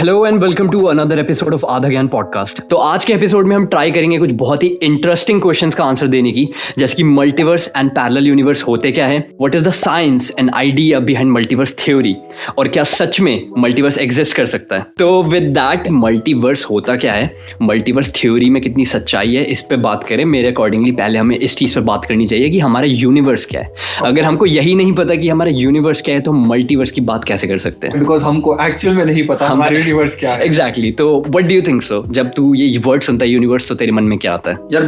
Hello and welcome to another episode of Aadha Gyaan podcast. तो आज के एपिसोड में हम ट्राई करेंगे कुछ बहुत ही इंटरेस्टिंग क्वेश्चंस का आंसर देने की, जैसे कि मल्टीवर्स एंड पैरेलल यूनिवर्स होते क्या है, what is the science and idea behind multiverse theory, और क्या सच में मल्टीवर्स एग्जिस्ट कर सकता है। तो विद दैट, मल्टीवर्स होता क्या है, मल्टीवर्स थ्योरी में कितनी सच्चाई है, इस पे बात करें। मेरे अकॉर्डिंगली पहले हमें इस चीज पर बात करनी चाहिए कि हमारा यूनिवर्स क्या है। अगर हमको यही नहीं पता कि हमारा यूनिवर्स क्या है तो हम मल्टीवर्स की बात कैसे कर सकते हैं, बिकॉज हमको एक्चुअल में नहीं पता हमारा यूनिवर्स क्या है। एग्जैक्टली। तो what do you think so, जब तू ये वर्ड सुनता है यूनिवर्स, तो तेरे मन में क्या आता है? यार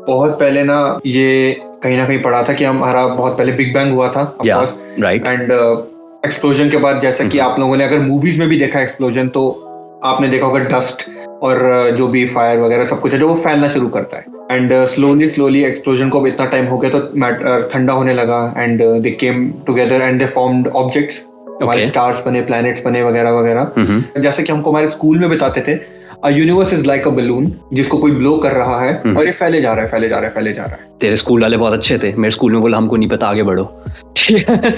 बहुत पहले ना ये कहीं ना कहीं पढ़ा था कि हमारा बहुत पहले बिग बैंग हुआ था, राइट। एंड एक्सप्लोजन के बाद, जैसा कि आप लोगों ने अगर मूवीज में भी देखा एक्सप्लोजन, तो आपने देखा होगा डस्ट और जो भी फायर वगैरह सब कुछ है जो वो फैलना शुरू करता है। एंड स्लोली एक्सप्लोजन को अब इतना टाइम हो गया तो मैटर ठंडा होने लगा, and they came together and they formed objects, हमारे स्टार्स बने, प्लैनेट्स बने, वगैरह वगैरह। जैसे कि हमको हमारे स्कूल में बताते थे, a universe is like a balloon, जिसको कोई ब्लो कर रहा है और ये फैले जा रहा है, फैले जा रहा है, फैले जा रहा है। तेरे स्कूल वाले बहुत अच्छे थे। मेरे स्कूल में बोला हमको नहीं पता, आगे बढ़ो। ठीक है,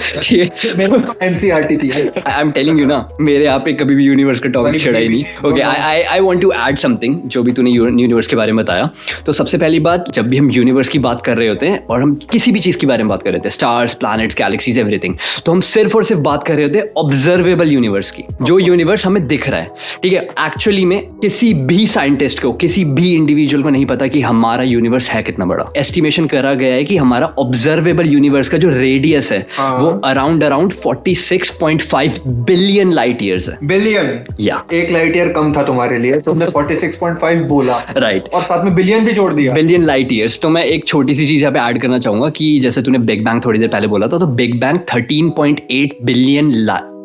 एनसीईआरटी थी। आई एम टेलिंग यू ना, मेरे यहाँ पे कभी भी यूनिवर्स का टॉपिक छेड़ा ही नहीं। Okay, I want to add something, जो भी तूने यूनिवर्स के बारे में बताया। तो सबसे पहली बात, जब भी हम यूनिवर्स की बात कर रहे होते हैं और हम किसी भी चीज के बारे में बात कर रहे होते हैं, स्टार्स, प्लैनेट्स, गैलेक्सीज, एवरीथिंग, तो हम सिर्फ और सिर्फ बात कर रहे होते हैं ऑब्जर्वेबल यूनिवर्स की, जो यूनिवर्स हमें दिख रहा है। ठीक है, एक्चुअली में किसी भी साइंटिस्ट को, किसी भी इंडिविजुअल को नहीं पता कि हमारा यूनिवर्स है कितना बड़ा। एस्टिमेशन करा गया है कि हमारा ऑब्जर्वेबल यूनिवर्स का जो रेडियस है वो अराउंड 46.5 बिलियन लाइट ईयर्स है। बिलियन? या एक लाइट ईयर कम था तुम्हारे लिए, तुमने 46.5 बोला, राइट, और साथ में बिलियन भी जोड़ दिया। Billion light years. तो मैं एक छोटी सी चीज यहाँ पे ऐड करना चाहूंगा कि जैसे तूने बिग बैंग थोड़ी देर पहले बोला था, तो big bang 13.8 billion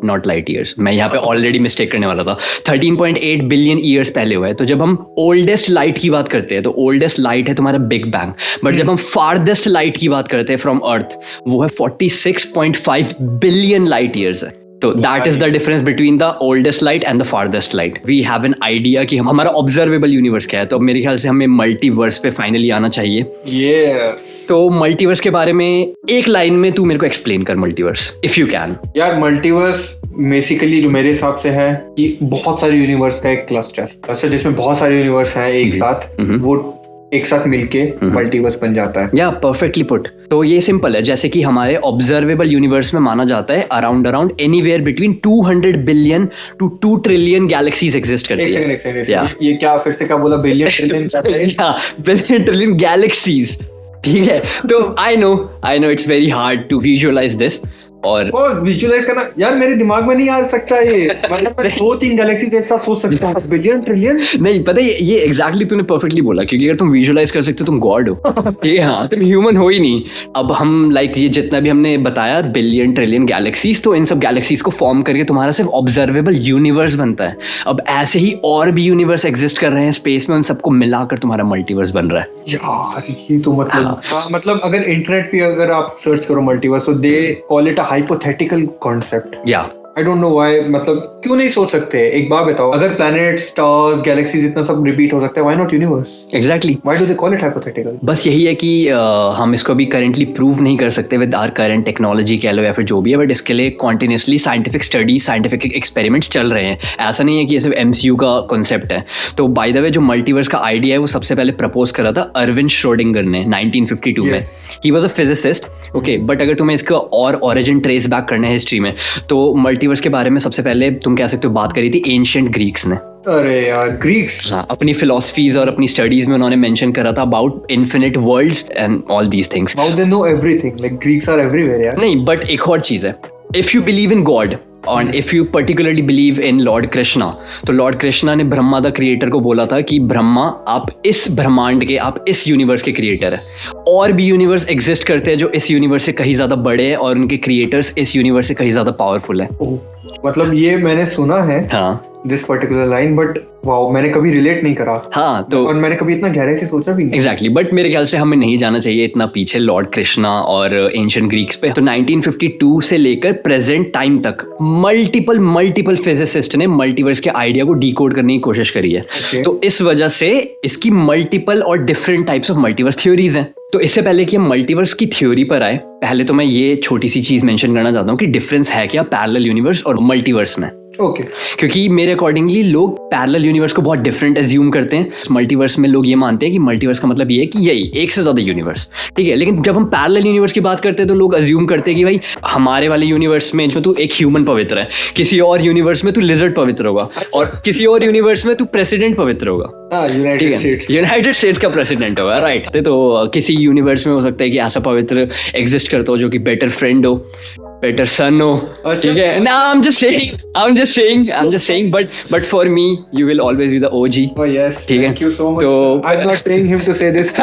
not light years, मैं यहाँ पे ऑलरेडी मिस्टेक करने वाला था, 13.8 बिलियन ईयर्स पहले हुआ है। तो जब हम ओल्डेस्ट लाइट की बात करते हैं तो ओल्डेस्ट लाइट है तुम्हारा बिग बैंग, बट जब हम फारदेस्ट लाइट की बात करते हैं फ्रॉम अर्थ, वो है 46.5 बिलियन लाइट ईयर्स है। तो that is the difference between the oldest light and the farthest light. We have an idea कि हमारा ऑब्जर्वेबल यूनिवर्स क्या है। तो अब मेरे ख्याल से हमें मल्टीवर्स पे फाइनली आना चाहिए। यस। तो मल्टीवर्स के बारे में एक लाइन में तू मेरे को एक्सप्लेन कर मल्टीवर्स, इफ यू कैन। यार मल्टीवर्स बेसिकली जो मेरे हिसाब से है कि बहुत सारे यूनिवर्स का एक क्लस्टर जिसमें बहुत सारे यूनिवर्स हैं एक साथ, वो एक साथ मिलके मल्टीवर्स बन जाता है। या परफेक्टली पुट। तो ये सिंपल है, जैसे कि हमारे ऑब्जर्वेबल यूनिवर्स में माना जाता है around anywhere between 200 billion to 2 trillion galaxies exist करती है। एक सेकंड, ये क्या फिर से क्या बोला? Billion trillion? Billion trillion galaxies. ठीक है, तो I know it's very hard to visualize this, और विजुअलाइज करना यार मेरे दिमाग में नहीं आ सकता ये। मतलब मैं 2-3 गैलेक्सीज एक साथ सोच सकता हूँ, बिलियन ट्रिलियन नहीं। पता है, ये एग्जैक्टली तूने परफेक्टली बोला, क्योंकि अगर तुम विजुअलाइज कर सकते हो तुम गॉड हो। ये हाँ, तुम ह्यूमन हो ही नहीं। अब हम ये जितना भी हमने बताया बिलियन ट्रिलियन गैलेक्सीज, तो इन सब गैलेक्सीज को फॉर्म करके तुम्हारा सिर्फ ऑब्जर्वेबल यूनिवर्स बनता है। अब ऐसे ही और भी यूनिवर्स एग्जिस्ट कर रहे हैं स्पेस में, उन सबको मिलाकर तुम्हारा मल्टीवर्स बन रहा है। यार ये तो मतलब अगर इंटरनेट पे अगर आप सर्च करो मल्टीवर्स, तो they call it hypothetical concept. Yeah. I don't know why, मतलब क्यों नहीं सोच सकते? एक बार बताओ, अगर प्लैनेट, स्टार्स, गैलेक्सीज इतना सब रिपीट हो सकता है, why not universe? Exactly. Why do they call it hypothetical? बस यही है कि हम इसको अभी करेंटली प्रूव नहीं कर सकते विद आवर करंट टेक्नोलॉजी कह लो या फिर जो भी है, बट इसके लिए continuously scientific studies, scientific experiments चल रहे हैं। ऐसा नहीं है कि ये सिर्फ MCU का कॉन्सेप्ट है। तो बाय द वे, जो मल्टीवर्स का आइडिया है वो सबसे पहले प्रपोज करा था अर्विन श्रोडिंगर ने 1952 में। He was a physicist, okay, but अगर तुम्हें इसका और ओरिजिन ट्रेस बैक करना है हिस्ट्री में, तो मल्टीवर्स के बारे में सबसे पहले तुम कह सकते हो बात करी थी एंशिएंट ग्रीक्स ने। अरे यार ग्रीक्स, हाँ, अपनी फिलोसफीज और अपनी स्टडीज में उन्होंने मेंशन करा था about infinite worlds and all these things. How they know everything? Like Greeks are everywhere यार। नहीं, बट एक और चीज है, if you believe in God और if you particularly believe in Lord Krishna, तो लॉर्ड कृष्णा ने ब्रह्मा द क्रिएटर को बोला था कि ब्रह्मा, आप इस ब्रह्मांड के, आप इस यूनिवर्स के क्रिएटर है। और भी यूनिवर्स एग्जिस्ट करते हैं जो इस यूनिवर्स से कहीं ज्यादा बड़े हैं और उनके क्रिएटर्स इस यूनिवर्स से कहीं ज्यादा पावरफुल है। मतलब ये मैंने सुना है, हाँ, this particular line, but wow, मैंने कभी रिलेट नहीं करा। हाँ, तो और मैंने कभी इतना गहराई से सोचा भी नहीं। एग्जैक्टली, बट मेरे ख्याल से हमें नहीं जाना चाहिए इतना पीछे लॉर्ड कृष्णा और एंशिएंट ग्रीक्स पे। तो 1952 से लेकर प्रेजेंट टाइम तक मल्टीपल फिजिसिस्ट ने मल्टीवर्स के आइडिया को डिकोड करने की कोशिश करी है। तो इस वजह से इसकी मल्टीपल और different types of multiverse theories हैं। तो इससे पहले कि हम मल्टीवर्स की थ्योरी पर आए, पहले तो मैं ये छोटी सी चीज मेंशन करना चाहता हूँ कि डिफरेंस है क्या पैरेलल यूनिवर्स और मल्टीवर्स में। ओके क्योंकि मेरे अकॉर्डिंगली लोग पैरेलल यूनिवर्स को बहुत डिफरेंट एज्यूम करते हैं। मल्टीवर्स में लोग ये मानते हैं कि मल्टीवर्स का मतलब ये है कि यही एक से ज्यादा यूनिवर्स, ठीक है। लेकिन जब हम पैरेलल यूनिवर्स की बात करते हैं तो लोग अज्यूम करते हैं कि भाई हमारे वाले यूनिवर्स में तू एक ह्यूमन पवित्र है, किसी और यूनिवर्स में तू लिजर्ड पवित्र होगा, और किसी और यूनिवर्स में तू प्रेसिडेंट पवित्र होगा, यूनाइटेड स्टेट्स का प्रेसिडेंट होगा, राइट। तो किसी यूनिवर्स में हो सकता है कि ऐसा पवित्र एग्जिस्ट करता हो जो कि बेटर फ्रेंड हो, better son हो, ठीक है ना। I'm just saying but for me you will always be the OG। Oh yes, ठीक है, thank you so much। तो I'm not paying him to say this।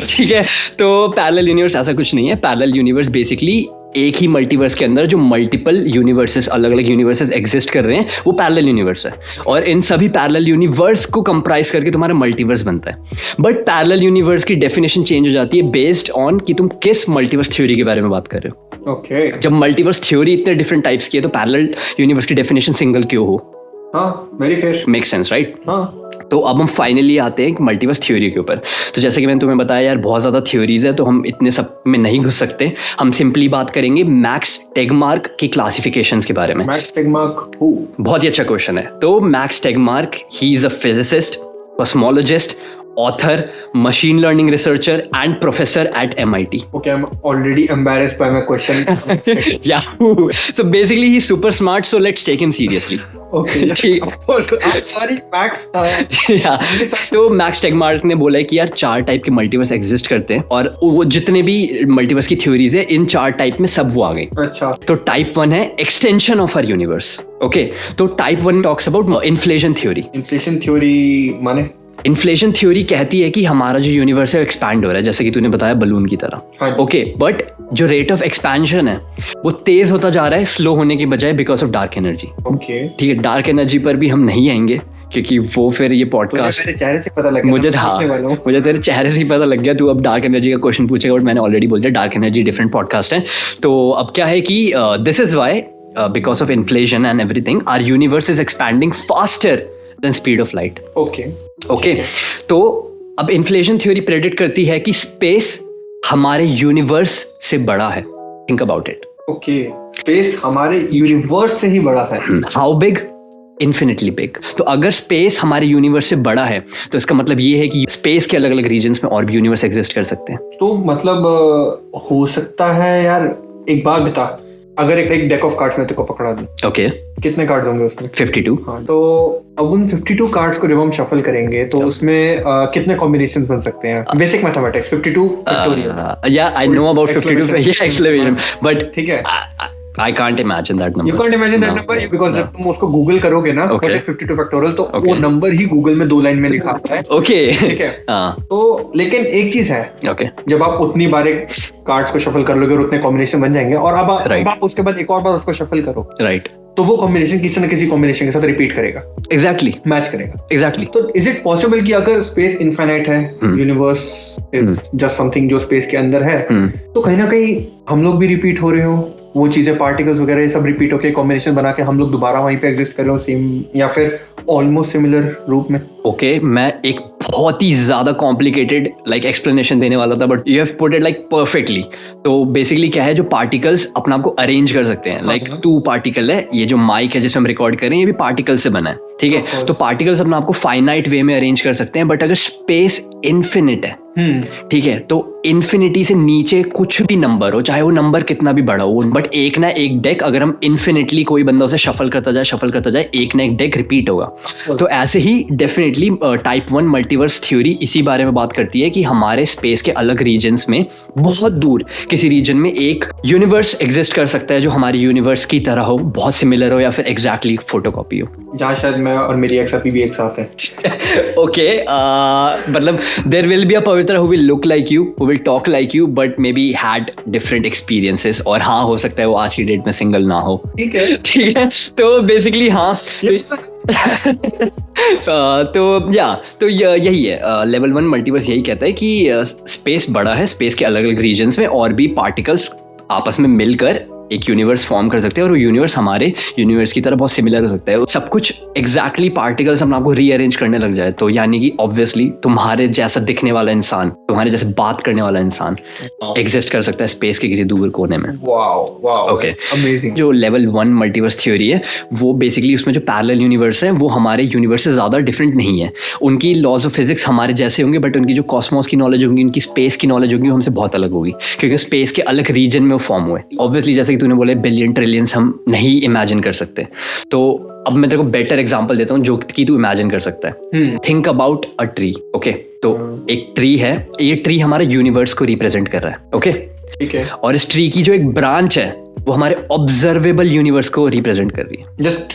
ठीक है, तो पैरेलल यूनिवर्स ऐसा कुछ नहीं है। पैरेलल यूनिवर्स बेसिकली एक ही मल्टीवर्स के अंदर जो मल्टीपल यूनिवर्सेस, अलग अलग यूनिवर्सेस एग्जिस्ट कर रहे हैं, वो पैरेलल यूनिवर्स है, और इन सभी पैरेलल यूनिवर्स को कंप्राइज करके तुम्हारा मल्टीवर्स बनता है। बट पैरेलल यूनिवर्स की डेफिनेशन चेंज हो जाती है बेस्ड ऑन कि तुम किस मल्टीवर्स थ्योरी के बारे में बात कर रहे हो। ओके जब मल्टीवर्स थ्योरी इतने डिफरेंट टाइप्स की है तो पैरेलल यूनिवर्स की डेफिनेशन सिंगल क्यों हो? हाँ, very fair, make sense, right. हाँ। तो अब हम फाइनली आते हैं मल्टीवर्स थ्योरी के ऊपर। तो जैसे कि मैंने तुम्हें बताया यार, बहुत ज़्यादा थ्योरीज है तो हम इतने सब में नहीं घुस सकते। हम सिंपली बात करेंगे मैक्स टेगमार्क की क्लासिफिकेशंस के बारे में। Max Tegmark who? बहुत ही अच्छा क्वेश्चन है। तो max Tegmark, he is a physicist, cosmologist, author, machine learning researcher and professor at MIT. Okay, I'm already embarrassed by my question। Yeah. So basically he's super smart, so let's take him seriously. Okay, of course। I'm sorry, Max। Yeah. तो max Tegmark ने बोला है कि यार 4 type के multiverse exist करते हैं, और वो जितने भी मल्टीवर्स की थ्योरीज है इन 4 टाइप में सब वो आ गई। अच्छा। तो टाइप 1 है extension of our universe. Okay, तो type 1 talks about inflation theory. Inflation theory माने? इन्फ्लेशन थ्योरी कहती है कि हमारा जो यूनिवर्स है वो एक्सपैंड हो रहा है, जैसे कि तूने बताया बलून की तरह। ओके, बट जो रेट ऑफ एक्सपेंशन है वो तेज होता जा रहा है स्लो होने की बजाय, because of dark energy. Okay, ठीक है, डार्क एनर्जी पर भी हम नहीं आएंगे क्योंकि वो फिर ये पॉडकास्ट मेरे चेहरे से पता लग गया। मुझे तेरे चेहरे से ही पता लग गया, तू अब डार्क एनर्जी का क्वेश्चन पूछेगा, बट मैंने ऑलरेडी बोल दिया डार्क एनर्जी डिफरेंट पॉडकास्ट है। तो अब क्या है कि this is why because of inflation and everything our universe is expanding faster than speed of light. Okay, तो अब इन्फ्लेशन थ्योरी प्रेडिक्ट करती है कि स्पेस हमारे यूनिवर्स से बड़ा है। Think about it. Okay, space हमारे यूनिवर्स से ही बड़ा है। How big? Infinitely big. तो अगर स्पेस हमारे यूनिवर्स से बड़ा है तो इसका मतलब ये है कि स्पेस के अलग अलग रीजन्स में और भी यूनिवर्स एग्जिस्ट कर सकते हैं। तो मतलब हो सकता है यार, एक बात बता, अगर एक डेक ऑफ कार्ड्स में तेरे को पकड़ा दूं, ओके, कितने कार्ड्स होंगे उसमें? 52। हाँ, तो अब उन 52 कार्ड्स को जब हम शफल करेंगे तो उसमें कितने कॉम्बिनेशंस बन सकते हैं? Basic mathematics, 52 factorial. या I know about 52 exclamation, but ठीक है, I can't imagine that number. You can't imagine that number because जब तुम उसको गूगल करोगे ना, Okay. 52 फैक्टोरियल, तो वो नंबर ही गूगल में 2 लाइन में लिखा होता है। Okay. ठीक है। तो लेकिन एक चीज है, Okay. जब आप उतनी बार एक कार्ड्स को शफल कर लोगे और उतने कॉम्बिनेशन बन जाएंगे, और अब आप उसके बाद एक और बार उसको शफल करो, राइट, तो वो कॉम्बिनेशन किसी न किसी कॉम्बिनेशन के साथ रिपीट करेगा, एग्जैक्टली मैच करेगा। एग्जैक्टली। तो इज इट पॉसिबल कि अगर स्पेस इनफाइनाइट है, यूनिवर्स इज जस्ट समथिंग जो स्पेस के अंदर है, तो कहीं ना कहीं हम लोग भी रिपीट हो रहे हो, वो चीजें, पार्टिकल्स वगैरह ये सब रिपीट होके कॉम्बिनेशन बना के हम लोग दोबारा वहीं पे एग्जिस्ट कर रहे हो सेम या फिर ऑलमोस्ट सिमिलर रूप में? ओके, मैं एक बहुत ही ज्यादा कॉम्प्लिकेटेड एक्सप्लेनेशन देने वाला था, but you have put it perfectly. तो बेसिकली क्या है, जो पार्टिकल्स अपने आप को अरेंज कर सकते हैं, 2 पार्टिकल है, ये जो माइक है जिसमें हम रिकॉर्ड कर रहे हैं ये भी पार्टिकल से बना है, ठीक है। तो पार्टिकल्स अपने आप को फाइनाइट वे में अरेंज कर सकते हैं, बट अगर स्पेस इन्फिनिट है, ठीक है, तो इन्फिनिटी से नीचे कुछ भी नंबर हो, चाहे वो नंबर कितना भी बड़ा हो, बट एक ना एक डेक अगर हम इन्फिनिटली कोई बंदा उसे शफल करता जाए, एक ना एक डेक रिपीट होगा। तो ऐसे ही डेफिनेटली टाइप 1 मल्टीवर्स थ्योरी इसी बारे में बात करती है कि हमारे स्पेस के अलग रीजन्स में बहुत दूर किसी रीजन में एक यूनिवर्स एग्जिस्ट कर सकता है जो हमारे यूनिवर्स की तरह हो, बहुत सिमिलर हो, या फिर एग्जैक्टली फोटोकॉपी हो, जहाँ शायद मैं और मेरी एक्स अभी भी एक साथ है। ओके, मतलब देयर विल बी अ पवित्र who will look like you, who will talk like you, but maybe had different experiences, और हाँ, हो सकता है वो आज की डेट में सिंगल ना हो। ठीक है, ठीक है, तो बेसिकली हाँ, तो यही है, लेवल 1 मल्टीवर्स यही कहता है कि स्पेस बड़ा है, स्पेस के अलग अलग रीजन्स में और भी पार्टिकल्स आपस में मिलकर एक यूनिवर्स फॉर्म कर सकते हैं और वो यूनिवर्स हमारे यूनिवर्स की तरह बहुत सिमिलर हो सकता है। सब कुछ एग्जैक्टली पार्टिकल्स अपने आपको रीअरेंज करने लग जाए, तो यानी कि ऑब्वियसली तुम्हारे जैसा दिखने वाला इंसान, तुम्हारे जैसे बात करने वाला इंसान एग्जिस्ट कर सकता है स्पेस के किसी दूर कोने में। Okay, amazing. जो लेवल 1 मल्टीवर्स थ्योरी है वो बेसिकली उसमें जो पैरेलल यूनिवर्स है वो हमारे यूनिवर्स से ज्यादा डिफरेंट नहीं है। उनकी लॉज ऑफ फिजिक्स हमारे जैसे होंगे, बट उनकी जो कॉस्मोस की नॉलेज होगी, उनकी स्पेस की नॉलेज होगी, वो हमसे बहुत अलग होगी, क्योंकि स्पेस के अलग रीजन में वो फॉर्म हुए। ऑब्वियसली जैसे कि तूने बोले बिलियन ट्रिलियंस हम नहीं इमेजिन कर सकते, तो अब मैं तेरे को बेटर एग्जांपल देता हूँ जो कि तू इमेजिन कर सकता है। Think about a tree. Okay, तो एक ट्री है, ये ट्री हमारे यूनिवर्स को रिप्रेजेंट कर रहा है। ओके, ठीक है। और इस ट्री की जो एक ब्रांच है वो हमारे ऑब्जर्वेबल यूनिवर्स को रिप्रेजेंट कर रही है।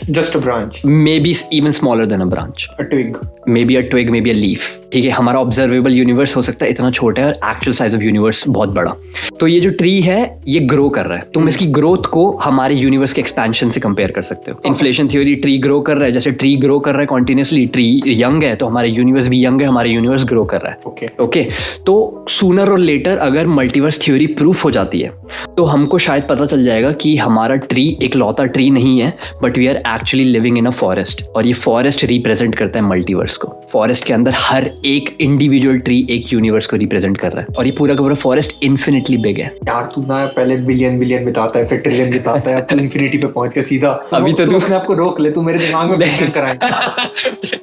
Just a branch, may be even smaller than a branch, a twig, may be a leaf. ठीक है, हमारा ऑब्जर्वेबल यूनिवर्स हो सकता है इतना छोटा है और एक्चुअल साइज ऑफ यूनिवर्स बहुत बड़ा। तो ये जो ट्री है ये ग्रो कर रहा है, तुम इसकी ग्रोथ को हमारे यूनिवर्स के एक्सपेंशन से कंपेयर कर सकते हो। इन्फ्लेशन थ्योरी, ट्री ग्रो कर रहा है, जैसे ट्री ग्रो कर रहा है कॉन्टिन्यूसली, ट्री यंग है तो हमारे यूनिवर्स भी यंग है, हमारे यूनिवर्स ग्रो कर रहा है। ओके, तो सूनर और लेटर अगर मल्टीवर्स थ्योरी प्रूफ हो जाती है तो हमको शायद पता चल जाएगा कि हमारा ट्री एक लौता ट्री नहीं है, but we are actually living in a forest, और ये फॉरेस्ट रिप्रेजेंट करता है मल्टीवर्स को। फॉरेस्ट के अंदर हर एक इंडिविजुअल ट्री एक यूनिवर्स को रिप्रेजेंट कर रहा है, और ये पूरा का पूरा फॉरेस्ट इन्फिनिटली बिग है। यार तू ना पहले बिलियन बताता है, फिर ट्रिलियन बताता है, अब तू इन्फिनिटी पे पहुंच के सीधा अभी तो तू अपने आप को रोक ले, तू मेरे दिमाग में मेंशन कराएगा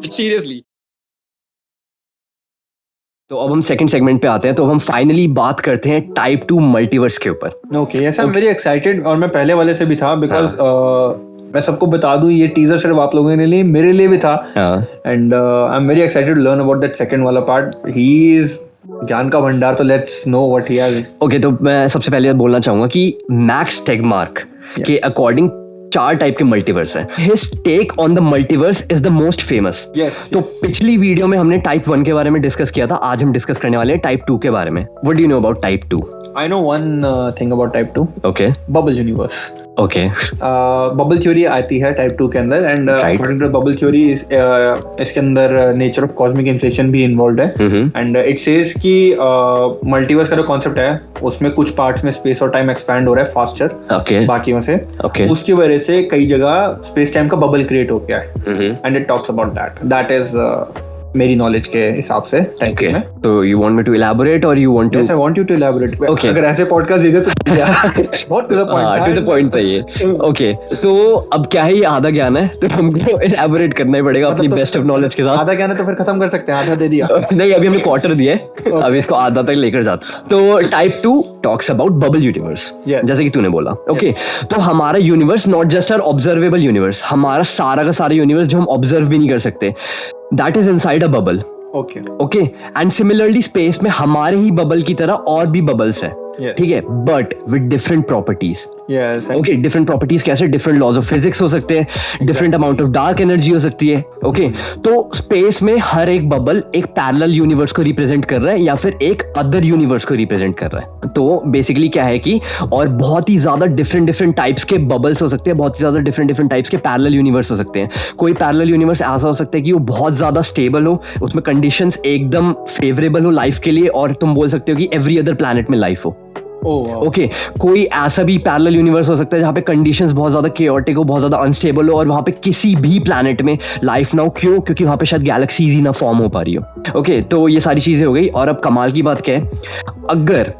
सीरियसली। तो अब हम सेकंड सेगमेंट पे आते हैं, तो हम फाइनली बात करते हैं टाइप 2 मल्टीवर्स के ऊपर। Okay, yes, I am very excited, और मैं पहले वाले से भी था बिकॉज मैं सबको बता दूं ये टीजर सिर्फ आप लोगों के लिए, मेरे लिए भी था, and I am very excited to learn about that second वाला पार्ट। ही इज ज्ञान का भंडार, तो let's know what he has. Okay, तो मैं सबसे पहले बोलना चाहूंगा कि मैक्स टेगमार्क के अकॉर्डिंग 4 टाइप के मल्टीवर्स है। His take on the multiverse is the most famous. तो पिछली वीडियो में हमने टाइप 1 के बारे में डिस्कस किया था, आज हम डिस्कस करने वाले हैं टाइप 2 के बारे में। What do you know about type 2? I know one thing about type 2. Okay. Bubble universe. Okay. Bubble theory आती है टाइप 2 के अंदर, and according to bubble theory इसके अंदर नेचर ऑफ कॉस्मिक इन्फ्लेशन भी इन्वॉल्व है, एंड इट सेज कि multiverse का जो कॉन्सेप्ट है उसमें कुछ पार्ट्स में स्पेस और टाइम एक्सपैंड हो रहा है फास्टर बाकियों से। उसकी वजह से कई जगह स्पेस टाइम का बबल क्रिएट हो गया है, and it talks about that is मेरी नॉलेज के हिसाब से। Okay. तो you want me to elaborate or you want to? Yes, I want you to elaborate. Okay. अगर ऐसे पॉडकास्ट दे दे तो बहुत to the point था ये। Okay. तो अब क्या है, ये आधा ज्ञान है तो हमको elaborate करना ही पड़ेगा अपनी बेस्ट ऑफ नॉलेज के साथ। आधा ज्ञान है तो फिर खत्म कर सकते हैं, आधा दे दिया। नहीं, अभी हमने क्वार्टर दिया है, अभी इसको आधा तक लेकर जाते। तो type 2 talks about bubble universe, जैसे कि तूने बोला। ओके, तो हमारा universe not just our observable universe, हमारा सारा का सारा यूनिवर्स जो हम ऑब्जर्व भी नहीं कर सकते, that is inside a bubble. Okay, and similarly space में हमारे ही बबल की तरह और भी बबल्स है, ठीक है, but with different properties. Okay, different properties कैसे? डिफरेंट लॉज ऑफ फिजिक्स हो सकते हैं, different amount of dark energy हो सकती है। ओके, तो स्पेस में हर एक बबल एक पैरेलल यूनिवर्स को रिप्रेजेंट कर रहा है या फिर एक अदर यूनिवर्स को रिप्रेजेंट कर रहा है। तो बेसिकली क्या है कि और बहुत ही ज्यादा डिफरेंट टाइप्स के बबल्स हो सकते हैं, बहुत ही ज्यादा डिफरेंट टाइप्स के पैरेलल यूनिवर्स हो सकते हैं। कोई पैरेलल यूनिवर्स ऐसा हो सकता है कि वो बहुत ज्यादा स्टेबल हो, उसमें कंडीशंस एकदम फेवरेबल हो लाइफ के लिए, और तुम बोल सकते हो कि एवरी अदर प्लैनेट में लाइफ हो। ओके, कोई ऐसा भी पैरेलल यूनिवर्स हो सकता है जहां पे कंडीशंस बहुत ज्यादा केओटिक हो, बहुत ज्यादा अनस्टेबल हो, और वहां पे किसी भी प्लैनेट में लाइफ ना हो। क्यों? क्योंकि वहां पे शायद गैलेक्सीज ही ना फॉर्म हो पा रही हो। ओके, तो ये सारी चीजें हो गई, और अब कमाल की बात क्या है, अगर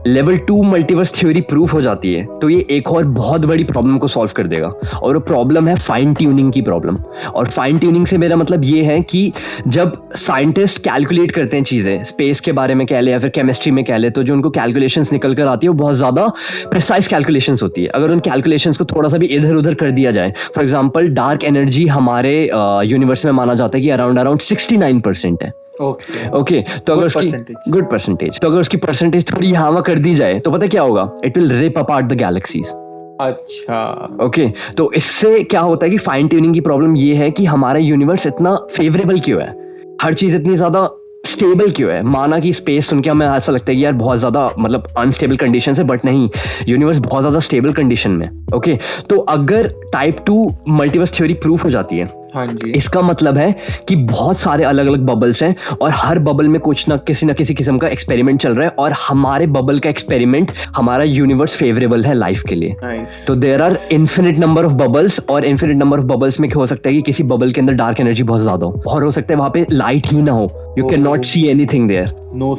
लेवल 2 मल्टीवर्स थ्योरी प्रूफ हो जाती है तो ये एक और बहुत बड़ी प्रॉब्लम को सॉल्व कर देगा, और वो प्रॉब्लम है फाइन ट्यूनिंग की प्रॉब्लम। और फाइन ट्यूनिंग से मेरा मतलब ये है कि जब साइंटिस्ट कैलकुलेट करते हैं चीजें, स्पेस के बारे में कह ले या फिर केमिस्ट्री में कह ले, तो जो उनको कैलकुलेशंस निकल कर आती है वो बहुत ज्यादा प्रिसाइज कैलकुलेशंस होती है। अगर उन कैलकुलेशंस को थोड़ा सा भी इधर उधर कर दिया जाए, फॉर एग्जाम्पल डार्क एनर्जी हमारे यूनिवर्स में माना जाता है कि अराउंड 69% है। ओके, तो अगर उसकी गुड परसेंटेज, तो अगर उसकी परसेंटेज थोड़ी यहाँ कर दी जाए तो पता क्या होगा, it will rip apart the galaxies. अच्छा, ओके, तो इससे क्या होता है कि फाइन ट्यूनिंग की प्रॉब्लम ये है कि हमारा यूनिवर्स इतना फेवरेबल क्यों है, हर चीज इतनी ज्यादा स्टेबल क्यों है। माना कि स्पेस सुन के हमें ऐसा लगता है कि यार बहुत ज्यादा मतलब अनस्टेबल कंडीशन है, बट नहीं, यूनिवर्स बहुत ज्यादा स्टेबल कंडीशन में। ओके, तो अगर टाइप 2 मल्टीवर्स थ्योरी प्रूफ हो जाती है हाँ जी। इसका मतलब है कि बहुत सारे अलग अलग बबल्स हैं और हर बबल में कुछ ना किसी किस्म का एक्सपेरिमेंट चल रहा है और हमारे बबल का एक्सपेरिमेंट हमारा यूनिवर्स फेवरेबल है लाइफ के लिए। तो there are infinite number of bubbles और इन्फिनिट नंबर ऑफ बबल्स में क्या हो सकता है कि किसी बबल के अंदर डार्क एनर्जी बहुत ज्यादा हो और हो सकता है वहां पे लाइट ही ना हो, you can not see anything there, no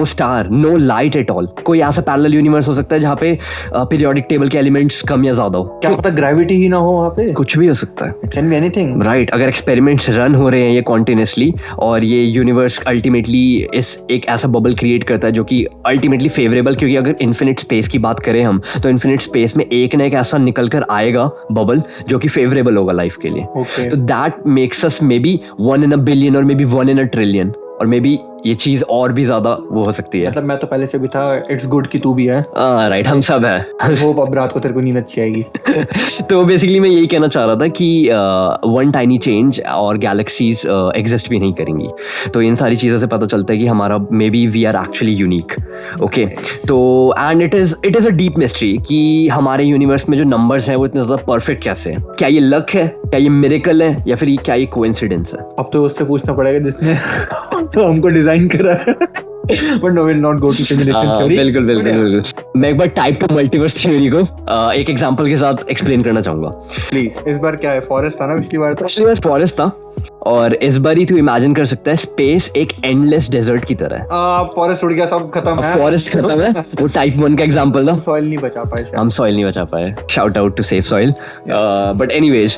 star, no light at all. कोई ऐसा पैरेलल यूनिवर्स हो सकता है जहाँ पे पीरियोडिक टेबल के एलिमेंट्स कम या ज्यादा हो, क्या पता ग्रेविटी ही ना हो वहाँ पे, कुछ भी हो सकता है, it can be anything, right. अगर एक्सपेरिमेंट्स रन हो रहे हैं ये कॉन्टिन्यूसली और ये यूनिवर्स अल्टीमेटली इस एक ऐसा बबल क्रिएट करता है जो कि अल्टीमेटली फेवरेबल, क्योंकि अगर इन्फिनिट स्पेस की बात करें हम तो इन्फिनिट स्पेस में एक ना एक ऐसा निकल कर आएगा बबल जो कि फेवरेबल होगा लाइफ के लिए। तो that makes us may be 1 in a billion और may be 1 in a trillion और मे बी ये चीज और भी ज्यादा वो हो सकती है। मतलब मैं तो पहले से भी था, इट्स गुड कि तू भी है। राइट, हम सब है। होप अब रात को तेरे को नींद अच्छी आएगी। तो बेसिकली मैं यही कहना चाह रहा था कि वन टाइनी चेंज और गैलेक्सीज एग्जिस्ट भी नहीं करेंगी। तो इन सारी चीजों से पता चलता है कि हमारा maybe we are actually unique. Okay, तो and it is a deep mystery कि हमारे यूनिवर्स में जो नंबर्स हैं वो इतने ज्यादा परफेक्ट कैसे है। क्या ये लक है, क्या ये मिरेकल है, या फिर क्या ये कोइंसिडेंस है? अब तो उससे पूछना पड़ेगा जिसने हमको डिजाइन करा है। But no, we'll not go to simulation theory. बिल्कुल। मैं एक बार टाइप 2 मल्टीवर्स थ्योरी को एक एग्जांपल के साथ एक्सप्लेन करना चाहूंगा। प्लीज। इस बार क्या है, फॉरेस्ट था ना पिछली बार? पिछली बार फॉरेस्ट था और इस बार ही तू इमेजिन कर सकता है स्पेस एक एंडलेस डेजर्ट की तरह है। फॉरेस्ट उड़ गया, सब खत्म है, फॉरेस्ट खत्म है। वो टाइप 1 का एग्जांपल था। सॉइल नहीं बचा पाए, हम सॉइल नहीं बचा पाए। Shout out to save soil. But anyways,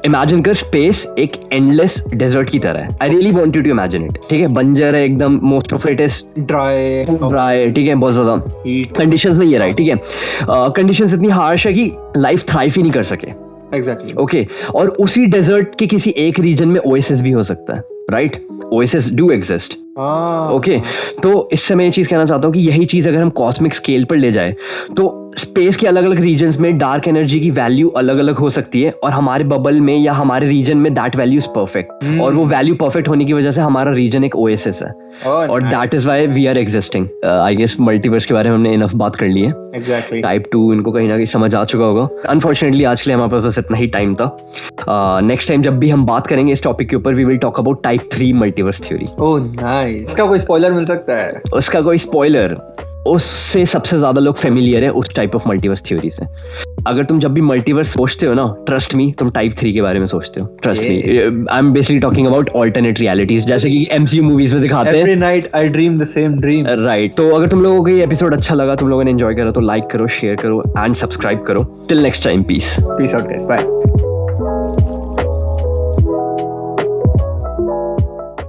imagine कर स्पेस एक एंडलेस डेजर्ट की तरह है। I really want you to imagine it. ठीक है, बंजर है एकदम, most of it is dry, ठीक है, बहुत ज्यादा कंडीशंस में ये राइट, ठीक है। कंडीशंस इतनी हार्श है कि लाइफ थ्राइव ही नहीं कर सके। एग्जैक्टली। ओके, और उसी डेजर्ट के किसी एक रीजन में ओएसिस भी हो सकता है, right? Oasis do exist. Okay, तो इससे मैं ये चीज कहना चाहता हूँ कि यही चीज अगर हम कॉस्मिक स्केल पर ले जाए तो स्पेस के अलग अलग रीजन्स में डार्क एनर्जी की वैल्यू अलग अलग हो सकती है और हमारे बबल में या हमारे रीजन में दैट वैल्यू इज परफेक्ट और वो वैल्यू परफेक्ट होने की वजह से हमारा रीजन एक ओएसिस है और that is why we are existing. I guess multiverse के बारे में हमने इनफ बात कर ली है। एग्जैक्टली। टाइप 2 इनको कहीं ना कहीं समझ आ चुका होगा। अनफॉर्चुनेटली आज के लिए हमारे पास बस इतना ही टाइम था। नेक्स्ट टाइम जब भी हम बात करेंगे इस टॉपिक के ऊपर we will talk about type 3 multiverse theory. Oh nice. इसका कोई स्पॉइलर मिल सकता है? उसका कोई स्पॉइलर, उससे सबसे ज्यादा लोग फेमिलियर है उस टाइप ऑफ मल्टीवर्स थ्योरी से। अगर तुम जब भी मल्टीवर्स सोचते हो ना, ट्रस्ट मी, तुम टाइप 3 के बारे में सोचते हो। Trust me, I am basically talking about alternate realities, जैसे कि एमसीयू मूवीज में दिखाते हैं। Every night I dream the same dream. Right. तो अगर तुम लोगों को ये एपिसोड अच्छा लगा, तुम लोगों ने एंजॉय करा, तो लाइक करो, शेयर करो एंड सब्सक्राइब करो। Till next time, peace out guys, bye.